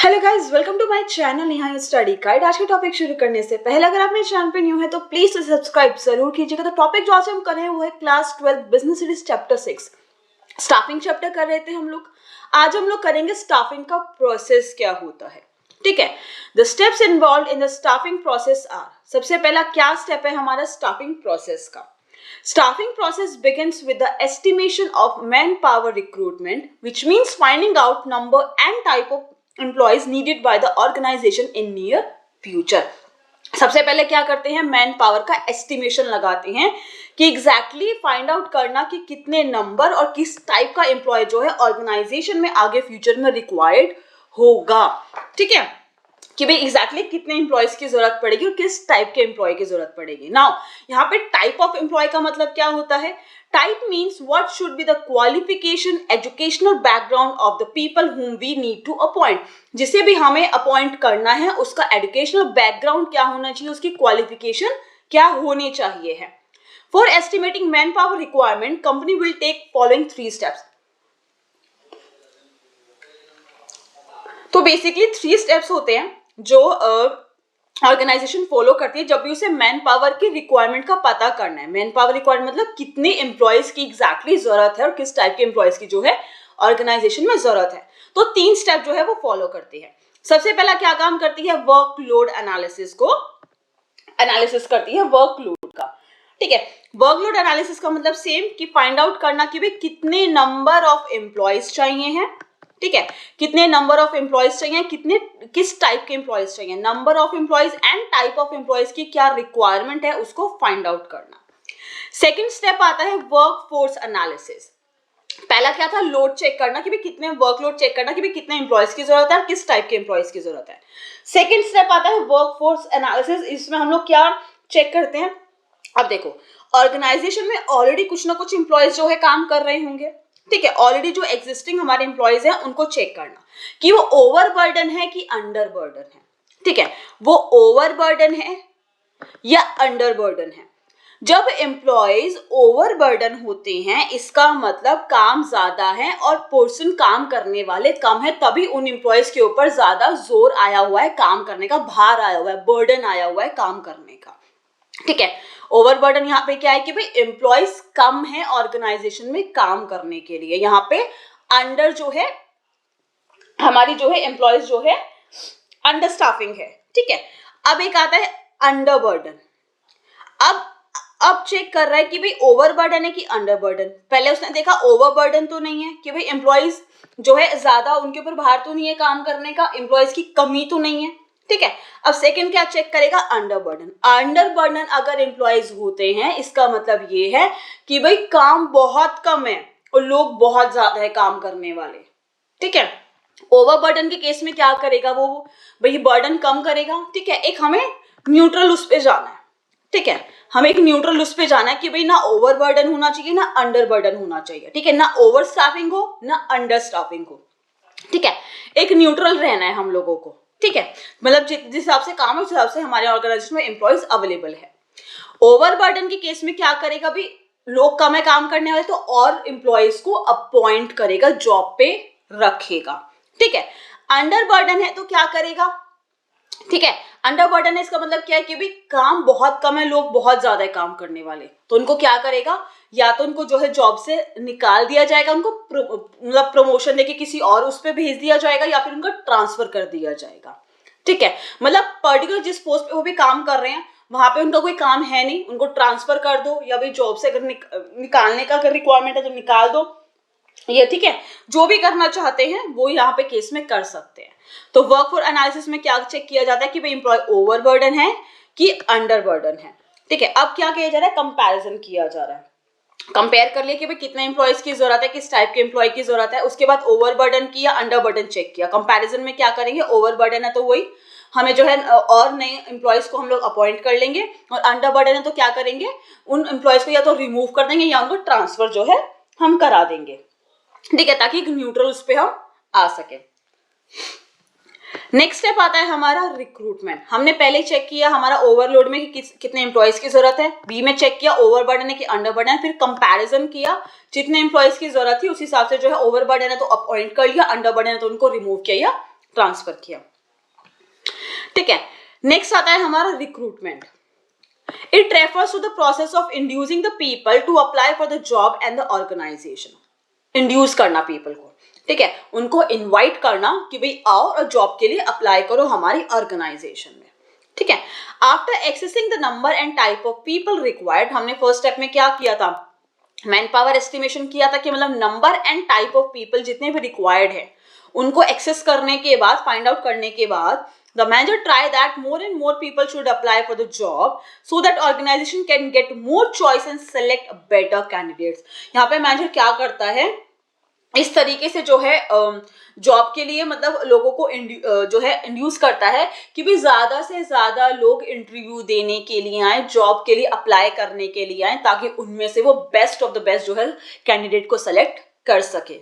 Hello guys, welcome to my channel Neha study guide. आज का topic शुरू करने से पहले अगर आप मेरे चैनल पे न्यू है तो प्लीज सब्सक्राइब जरूर कीजिएगा। तो टॉपिक जो आज हम कर रहे हैं वो है class 12 business studies chapter 6 staffing chapter कर रहे थे हम लोग। आज हम लोग करेंगे स्टाफिंग का प्रोसेस क्या होता है। ठीक है, the steps involve in the staffing process are. सबसे पहला क्या स्टेप है हमारा स्टाफिंग प्रोसेस का। Staffing process begins with the estimation of manpower recruitment, which means finding out number and type of employees needed by the organization in near future. सबसे पहले क्या करते हैं, मैन पावर का एस्टिमेशन लगाते हैं कि एग्जैक्टली फाइंड आउट करना कि कितने नंबर और किस टाइप का एम्प्लॉय जो है ऑर्गेनाइजेशन में आगे फ्यूचर में रिक्वायर्ड होगा। ठीक है, कि भाई एग्जैक्टली कितने एम्प्लॉयज की जरूरत पड़ेगी और किस टाइप के एम्प्लॉय की जरूरत पड़ेगी। नाउ यहाँ पे टाइप ऑफ एम्प्लॉय का मतलब क्या होता है। Type means what should be the qualification educational background of the people whom we need to appoint. जिसे भी हमें अपॉइंट करना है उसका एजुकेशनल बैकग्राउंड क्या होना चाहिए, उसकी क्वालिफिकेशन क्या होनी चाहिए है। For estimating man power requirement company will take following 3 steps. तो बेसिकली 3 स्टेप्स होते हैं जो ऑर्गेनाइजेशन फॉलो करती है जब भी उसे मैन पावर की रिक्वायरमेंट का पता करना है। मैन पावर रिक्वायरमेंट मतलब कितने एम्प्लॉयज की एग्जैक्टली जरूरत है और किस टाइप के एम्प्लॉयज की जो है ऑर्गेनाइजेशन में जरूरत है। तो 3 स्टेप जो है वो फॉलो करती है। सबसे पहला क्या काम करती है, वर्कलोड एनालिसिस को एनालिसिस करती है वर्कलोड का। ठीक है, वर्कलोड एनालिसिस का मतलब सेम कि फाइंड आउट करना कि भाई कितने नंबर ऑफ एम्प्लॉयज चाहिए हैं। ठीक है, कितने नंबर ऑफ एम्प्लॉयज चाहिए, कितने किस टाइप के एम्प्लॉयज चाहिए, number of employees and type of employees की क्या रिक्वायरमेंट है उसको फाइंड आउट करना। सेकंड स्टेप आता है वर्कफोर्स एनालिसिस। पहला क्या था, लोड चेक करना कि भाई कितने वर्कलोड चेक करना कि भाई कितने एम्प्लॉयज की जरूरत है और किस टाइप के एम्प्लॉयज की जरूरत है। सेकंड स्टेप आता है वर्कफोर्स एनालिसिस। इसमें हम लोग क्या चेक करते हैं, अब देखो ऑर्गेनाइजेशन में ऑलरेडी कुछ ना कुछ एम्प्लॉयज जो है काम कर रहे होंगे। ठीक है, ऑलरेडी जो एग्जिस्टिंग हमारे एम्प्लॉयज हैं उनको चेक करना कि वो ओवरबर्डन है कि अंडरबर्डन है। ठीक है, वो ओवरबर्डन है या अंडरबर्डन है। जब एम्प्लॉयज ओवरबर्डन होते हैं इसका मतलब काम ज्यादा है और पर्सन काम करने वाले कम है, तभी उन एम्प्लॉयज के ऊपर ज्यादा जोर आया हुआ है, काम करने का भार आया हुआ है, बर्डन आया हुआ है काम करने का। ठीक है, ओवरबर्डन यहाँ पे क्या है कि भाई एम्प्लॉयज कम है ऑर्गेनाइजेशन में काम करने के लिए। यहाँ पे अंडर जो है हमारी जो है एम्प्लॉयज जो है अंडर स्टाफिंग है। ठीक है, अब एक आता है अंडरबर्डन। अब चेक कर रहा है कि भाई ओवरबर्डन है कि अंडरबर्डन। पहले उसने देखा ओवरबर्डन तो नहीं है कि भाई एम्प्लॉयज जो है ज्यादा उनके ऊपर भार तो नहीं है काम करने का, एम्प्लॉयज की कमी तो नहीं है। ठीक है, अब सेकंड क्या चेक करेगा, अंडरबर्डन। अंडरबर्डन अगर एम्प्लॉयज होते हैं इसका मतलब ये है कि भाई काम बहुत कम है और लोग बहुत ज्यादा है काम करने वाले। ठीक है, ओवरबर्डन के केस में क्या करेगा, वो भाई बर्डन कम करेगा। ठीक है, एक हमें न्यूट्रल उस पे जाना है। ठीक है, हमें एक न्यूट्रल उस पे जाना है कि भाई ना ओवरबर्डन होना चाहिए ना अंडरबर्डन होना चाहिए। ठीक है, ना ओवर स्टाफिंग हो ना अंडर स्टाफिंग हो। ठीक है, एक न्यूट्रल रहना है हम लोगों को। ठीक है, मतलब जिस हिसाब से काम है उस हिसाब से हमारे ऑर्गेनाइजेशन में एम्प्लॉयज अवेलेबल है। ओवरबर्डन के केस में क्या करेगा, भी लोग कम है काम करने वाले तो और एम्प्लॉयज को अपॉइंट करेगा, जॉब पे रखेगा। ठीक है, अंडरबर्डन है तो क्या करेगा। ठीक है, अंडरबर्डन है इसका मतलब क्या है कि भी काम बहुत कम है, लोग बहुत ज्यादा है काम करने वाले, तो उनको क्या करेगा, या तो उनको जो है जॉब से निकाल दिया जाएगा, उनको मतलब प्रमोशन देके किसी और उस पे भेज दिया जाएगा या फिर उनको ट्रांसफर कर दिया जाएगा। ठीक है, मतलब पर्टिकुलर जिस पोस्ट पे वो भी काम कर रहे हैं वहां पे उनका कोई काम है नहीं, उनको ट्रांसफर कर दो या भाई जॉब से अगर निकालने का अगर रिक्वायरमेंट है तो निकाल दो। ये ठीक है, जो भी करना चाहते हैं वो यहाँ पे केस में कर सकते हैं। तो वर्कफोर्स एनालिसिस में क्या चेक किया जाता है कि भाई एम्प्लॉय ओवरबर्डन है कि अंडरबर्डन है। ठीक है, अब क्या किया जा रहा है, कंपैरिजन किया जा रहा है। कंपेयर कर लिया कि भाई कितने एम्प्लॉयज की जरूरत है, किस टाइप के एम्प्लॉय की जरूरत है। उसके बाद ओवरबर्डन किया, अंडरबर्डन चेक किया। कंपैरिजन में क्या करेंगे, ओवरबर्डन है तो वही हमें जो है और नए एम्प्लॉयज को हम लोग अपॉइंट कर लेंगे, और अंडरबर्डन है तो क्या करेंगे, उन एम्प्लॉयज को या तो रिमूव कर देंगे या उनको ट्रांसफर जो है हम करा देंगे। ठीक है, ताकि न्यूट्रल उस पे हम आ सके। नेक्स्ट स्टेप आता है हमारा रिक्रूटमेंट। हमने पहले चेक किया हमारा ओवरलोड में कि कितने एम्प्लॉयज की जरूरत है, बी में चेक किया ओवरबर्डन है कि अंडरबर्डन है, फिर कंपैरिजन किया जितने एम्प्लॉयज की जरूरत थी उस हिसाब से जो है ओवरबर्डन है तो अपॉइंट कर लिया, अंडरबर्डन है तो उनको रिमूव किया या ट्रांसफर किया, ठीक है। नेक्स्ट आता है हमारा recruitment. It refers to the process of inducing the people to apply for the job and the organization. Induce करना people को, ठीक है, उनको invite करना कि भाई आओ और जॉब के लिए अप्लाई करो हमारी ऑर्गेनाइजेशन में, ठीक है। After accessing the number and type of people required, हमने फर्स्ट स्टेप में क्या किया था, मैन पावर एस्टिमेशन किया था कि मतलब number and type of people जितने भी रिक्वायर्ड है उनको एक्सेस करने के बाद, फाइंड आउट करने के बाद, the manager try that more and more people should apply for the job so that organization can get more choice and select better candidates. यहाँ पे मैनेजर क्या करता है, इस तरीके से जो है जॉब के लिए मतलब लोगों को जो है इंड्यूस करता है कि भाई ज्यादा से ज्यादा लोग इंटरव्यू देने के लिए आए, जॉब के लिए अप्लाई करने के लिए आए, ताकि उनमें से वो बेस्ट ऑफ द बेस्ट जो है कैंडिडेट को सेलेक्ट कर सके।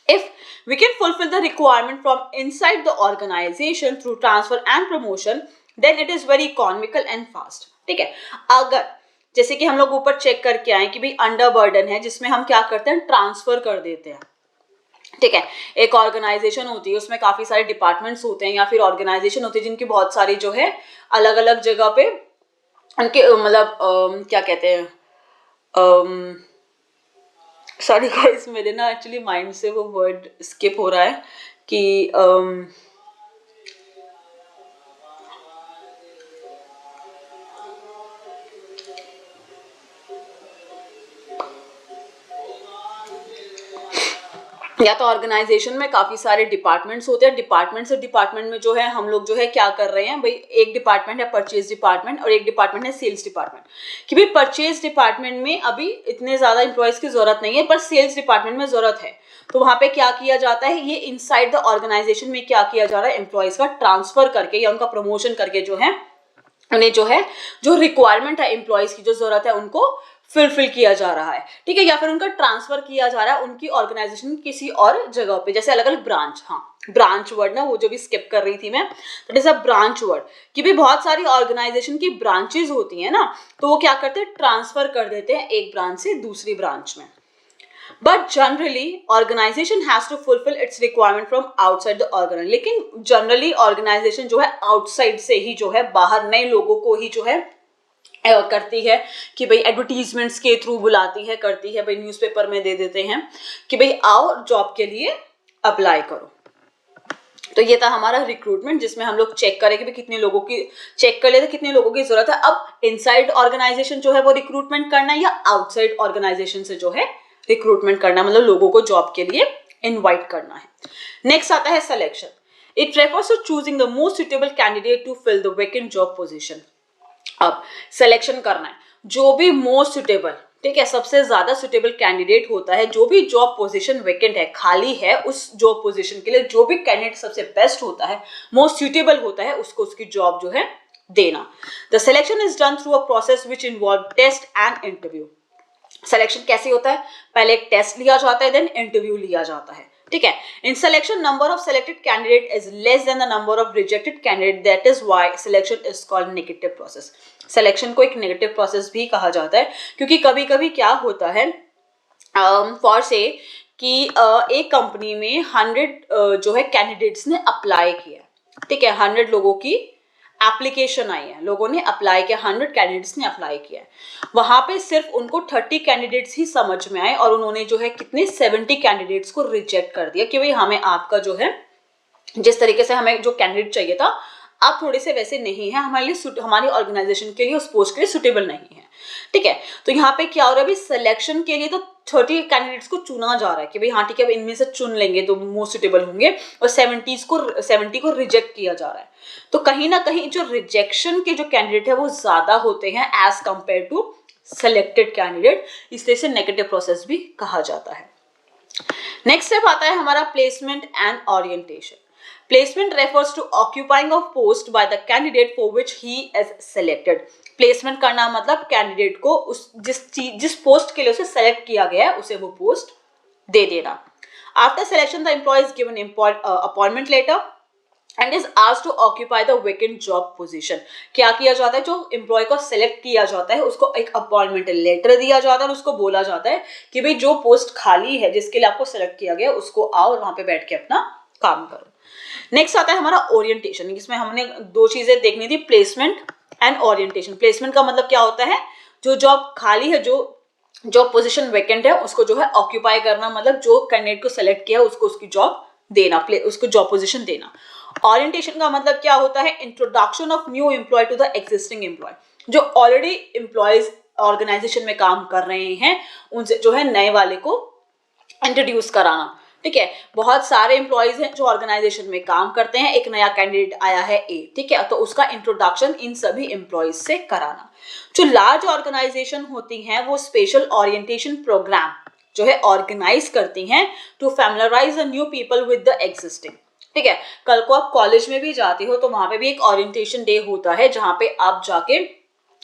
If we can fulfill the requirement from inside the organization through transfer and promotion, then it is very economical and fast, ठीक है। अगर जैसे कि हम लोग ऊपर चेक करके आए कि भाई अंडर बर्डन है, जिसमें हम क्या करते हैं, ट्रांसफर कर देते हैं, ठीक है। एक ऑर्गेनाइजेशन होती है, उसमें काफी सारे डिपार्टमेंट्स होते हैं, या फिर ऑर्गेनाइजेशन होती है जिनकी बहुत सारी जो है अलग अलग जगह पे उनके मतलब क्या कहते हैं, सॉरी गाइस मेरे ना एक्चुअली माइंड से वो वर्ड स्किप हो रहा है कि या तो ऑर्गेनाइजेशन में काफी सारे डिपार्टमेंट्स होते हैं, डिपार्टमेंट से डिपार्टमेंट में जो है हम लोग जो है क्या कर रहे हैं भाई, एक डिपार्टमेंट है परचेज डिपार्टमेंट और एक डिपार्टमेंट है सेल्स डिपार्टमेंट, कि भाई परचेज डिपार्टमेंट में अभी इतने ज्यादा इंप्लॉयज की जरूरत नहीं है पर सेल्स डिपार्टमेंट में जरूरत है, तो वहां पे क्या किया जाता है, ये इनसाइड द ऑर्गेनाइजेशन में क्या किया जा रहा है, एम्प्लॉयज का ट्रांसफर करके या उनका प्रमोशन करके जो है उन्हें जो है जो रिक्वायरमेंट है एम्प्लॉयज की जो जरूरत है उनको फुलफिल किया जा रहा है, ठीक है, या फिर उनका ट्रांसफर किया जा रहा है उनकी ऑर्गेनाइजेशन किसी और जगह पे, जैसे अलग अलग ब्रांच, हाँ ब्रांच वर्ड ना वो जो भी स्किप कर रही थी मैं, that is a branch word, कि भी बहुत सारी ऑर्गेनाइजेशन की ब्रांचेस होती है ना, तो वो क्या करते हैं, ट्रांसफर कर देते हैं एक ब्रांच से दूसरी ब्रांच में। But generally organisation has to fulfil its requirement from outside the organisation, लेकिन जनरली ऑर्गेनाइजेशन जो है आउटसाइड से ही जो है बाहर नए लोगों को ही जो है करती है कि भाई एडवर्टीजमेंट्स के थ्रू बुलाती है, करती है भाई न्यूज़पेपर में दे देते हैं कि भाई आओ जॉब के लिए अप्लाई करो। तो ये था हमारा रिक्रूटमेंट, जिसमें हम लोग चेक करें कि भाई कितने लोगों की, चेक कर लेते कितने लोगों की जरूरत है। अब इनसाइड ऑर्गेनाइजेशन जो है वो रिक्रूटमेंट करना है या आउटसाइड ऑर्गेनाइजेशन से जो है रिक्रूटमेंट करना, मतलब लोगों को जॉब के लिए इनवाइट करना है। नेक्स्ट आता है selection. It refers to choosing the most suitable candidate to fill the vacant job position. अब सिलेक्शन करना है जो भी मोस्ट सुटेबल, ठीक है, सबसे ज्यादा सुटेबल कैंडिडेट होता है, जो भी जॉब पोजीशन वैकेंट है, खाली है, उस जॉब पोजीशन के लिए जो भी कैंडिडेट सबसे बेस्ट होता है, मोस्ट सुटेबल होता है, उसको उसकी जॉब जो है देना। The selection is done through a process which involve test and interview. Selection कैसे होता है, पहले एक टेस्ट लिया जाता है, देन इंटरव्यू लिया जाता है, ठीक है। In selection number of selected candidate is less than the number of rejected candidate, that is why selection is called negative process. Selection को एक नेगेटिव प्रोसेस भी कहा जाता है, क्योंकि कभी कभी क्या होता है फॉर से कि एक कंपनी में 100 जो है कैंडिडेट्स ने अप्लाई किया, ठीक है, 100 लोगों की एप्लीकेशन आई है, लोगों ने अप्लाई किया, 100 कैंडिडेट्स ने अप्लाई किया है, वहां पे सिर्फ उनको 30 कैंडिडेट्स ही समझ में आए और उन्होंने जो है कितने 70 कैंडिडेट्स को रिजेक्ट कर दिया कि भाई हमें आपका जो है जिस तरीके से हमें जो कैंडिडेट चाहिए था आप थोड़े से वैसे नहीं है, हमारे लिए हमारी ऑर्गेनाइजेशन के लिए उस पोस्ट के लिए सुटेबल नहीं है, ठीक है। तो यहाँ पे क्या हो रहा है, अभी सिलेक्शन के लिए तो 30 कैंडिडेट्स को चुना जा रहा है कि भाई हाँ ठीक है, अब इनमें से चुन लेंगे तो मोस्ट सुटेबल होंगे, और 70 को रिजेक्ट किया जा रहा है। तो कहीं ना कहीं जो रिजेक्शन के जो कैंडिडेट है वो ज्यादा होते हैं as compare to selected candidate, इसलिए से नेगेटिव प्रोसेस भी कहा जाता है। नेक्स्ट स्टेप आता है हमारा placement and orientation. Placement refers to occupying of post by the candidate for which he is selected. Placement करना मतलब कैंडिडेट को उस जिस पोस्ट के लिए उसे सेलेक्ट किया गया है उसे वो पोस्ट दे देना। After selection, the employee is given appointment letter and is asked to occupy the vacant job position. क्या किया जाता है, जो एम्प्लॉय को सेलेक्ट किया जाता है उसको एक अपॉइंटमेंट लेटर दिया जाता है और उसको बोला जाता है कि भाई जो पोस्ट खाली है जिसके लिए आपको सेलेक्ट किया गया उसको आओ और वहां पे बैठ के अपना काम करो। नेक्स्ट आता है हमारा ओरिएंटेशन। इसमें हमने दो चीजें देखनी थी, प्लेसमेंट एंड ओरिएंटेशन। प्लेसमेंट का मतलब क्या होता है, जो जॉब खाली है, जो पोजीशन वैकेंट है उसको जो है ऑक्यूपाई करना, मतलब जो कैंडिडेट को सेलेक्ट किया उसको उसकी जॉब देना, उसको जॉब पोजीशन देना। ओरिएंटेशन का मतलब क्या होता है, introduction of new employee to the existing employee. जो ऑलरेडी एम्प्लॉयज ऑर्गेनाइजेशन में काम कर रहे हैं उनसे जो है नए वाले को इंट्रोड्यूस कराना। ठीक है, बहुत सारे एम्प्लॉयज हैं जो ऑर्गेनाइजेशन में काम करते हैं, एक नया कैंडिडेट आया है ए, ठीक है, तो उसका इंट्रोडक्शन इन सभी एम्प्लॉयज से कराना। जो लार्ज ऑर्गेनाइजेशन होती हैं वो स्पेशल ओरिएंटेशन प्रोग्राम जो है ऑर्गेनाइज करती हैं to familiarize the new people with the existing. ठीक है, कल को आप कॉलेज में भी जाते हो तो वहां पे भी एक ओरिएंटेशन डे होता है जहां पे आप जाके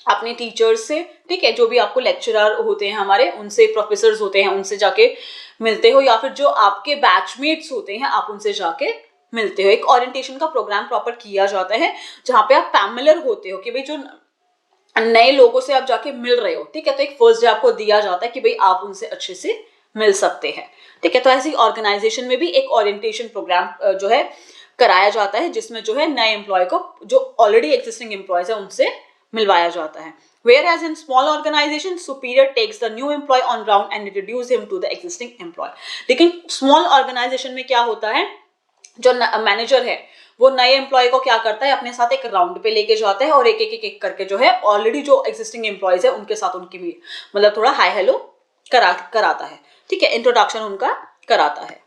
अपने टीचर्स से, ठीक है, जो भी आपको लेक्चरर होते हैं हमारे, उनसे, प्रोफेसर्स होते हैं, उनसे जाके मिलते हो, या फिर जो आपके बैचमेट्स होते हैं आप उनसे जाके मिलते हो। एक ओरिएंटेशन का प्रोग्राम प्रॉपर किया जाता है जहां पे आप फैमिलियर होते हो कि भाई जो नए लोगों से आप जाके मिल रहे हो, ठीक है, तो एक फर्स्ट डे आपको दिया जाता है कि भाई आप उनसे अच्छे से मिल सकते हैं। ठीक है, तो ऐसी ऑर्गेनाइजेशन में भी एक ओरिएंटेशन प्रोग्राम जो है कराया जाता है जिसमें जो है नए एम्प्लॉय को जो ऑलरेडी एग्जिस्टिंग एम्प्लॉयज है उनसे मिलवाया जाता है। Whereas in small organization, superior takes the new employee on ground and introduce him to the existing employee. लेकिन small organization में क्या होता है, जो मैनेजर है वो नए एम्प्लॉय को क्या करता है, अपने साथ एक राउंड पे लेके जाता है और एक एक एक एक करके जो है ऑलरेडी जो एग्जिस्टिंग एम्प्लॉयज है उनके साथ उनकी भी मतलब थोड़ा हाई हेलो कराता है। ठीक है, इंट्रोडक्शन उनका कराता है।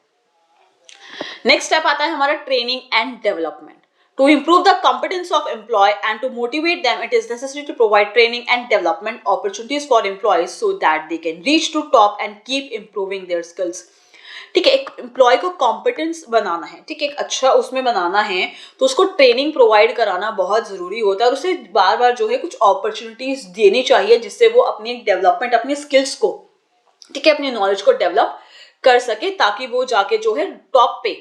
नेक्स्ट स्टेप आता है हमारा training and development. To improve the competence of employee and to motivate them, it is necessary to provide training and development opportunities for employees so that they can reach to top and keep improving their skills. ठीक है, एक employ को competence बनाना है, ठीक है, एक अच्छा उसमें बनाना है तो उसको ट्रेनिंग प्रोवाइड कराना बहुत जरूरी होता है और उसे बार बार जो है कुछ अपॉर्चुनिटीज देनी चाहिए जिससे वो अपनी डेवलपमेंट, अपनी स्किल्स को, ठीक है, अपनी नॉलेज को डेवलप कर सके ताकि वो जाके जो है टॉप पे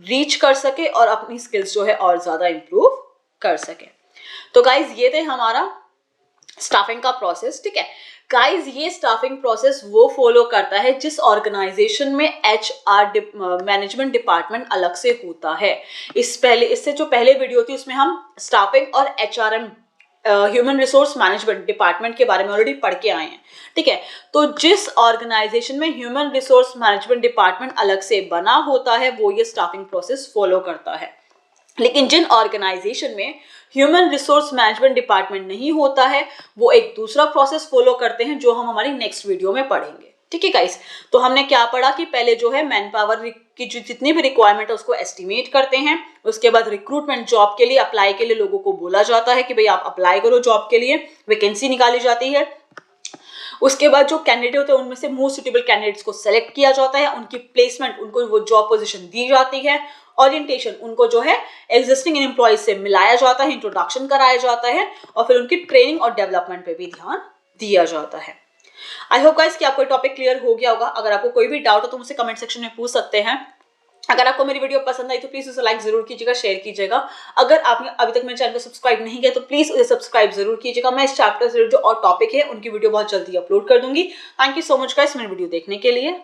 रीच कर सके और अपनी स्किल्स जो है और ज्यादा इंप्रूव कर सके। तो गाइज ये थे हमारा स्टाफिंग का प्रोसेस। ठीक है गाइज, ये स्टाफिंग प्रोसेस वो फॉलो करता है जिस ऑर्गेनाइजेशन में HR मैनेजमेंट डिपार्टमेंट अलग से होता है। इससे जो पहले वीडियो थी उसमें हम स्टाफिंग और HRM human resource management department के बारे में ऑलरेडी पढ़ के आए हैं। ठीक है, तो जिस ऑर्गेनाइजेशन में ह्यूमन रिसोर्स मैनेजमेंट डिपार्टमेंट अलग से बना होता है वो ये स्टाफिंग प्रोसेस फॉलो करता है। लेकिन जिन ऑर्गेनाइजेशन में ह्यूमन रिसोर्स मैनेजमेंट डिपार्टमेंट नहीं होता है वो एक दूसरा प्रोसेस फॉलो करते हैं जो हम हमारी नेक्स्ट वीडियो में पढ़ेंगे। ठीक है गाइस, तो हमने क्या पढ़ा कि पहले जो है मैन पावर की जो जितनी भी रिक्वायरमेंट है उसको एस्टिमेट करते हैं, उसके बाद रिक्रूटमेंट, जॉब के लिए अप्लाई के लिए लोगों को बोला जाता है कि भाई आप अप्लाई करो जॉब के लिए, वैकेंसी निकाली जाती है। उसके बाद जो कैंडिडेट होते हैं उनमें से मोस्ट सुटेबल कैंडिडेट्स को सेलेक्ट किया जाता है, उनकी प्लेसमेंट, उनको वो जॉब पोजीशन दी जाती है। ओरिएंटेशन, उनको जो है एग्जिस्टिंग एम्प्लॉयज से मिलाया जाता है, इंट्रोडक्शन कराया जाता है और फिर उनकी ट्रेनिंग और डेवलपमेंट पे भी ध्यान दिया जाता है। आई होप गाइस कि आपको टॉपिक क्लियर हो गया होगा। अगर आपको कोई भी डाउट हो तो मुझसे कमेंट सेक्शन में पूछ सकते हैं। अगर आपको मेरी वीडियो पसंद आई तो प्लीज उसे लाइक जरूर कीजिएगा, शेयर कीजिएगा। अगर आपने अभी तक मेरे चैनल को सब्सक्राइब नहीं किया तो प्लीज उसे सब्सक्राइब जरूर कीजिएगा। मैं इस चैप्टर से जो और टॉपिक है उनकी वीडियो बहुत जल्दी अपलोड कर दूंगी। Thank you so much guys मेरी वीडियो देखने के लिए।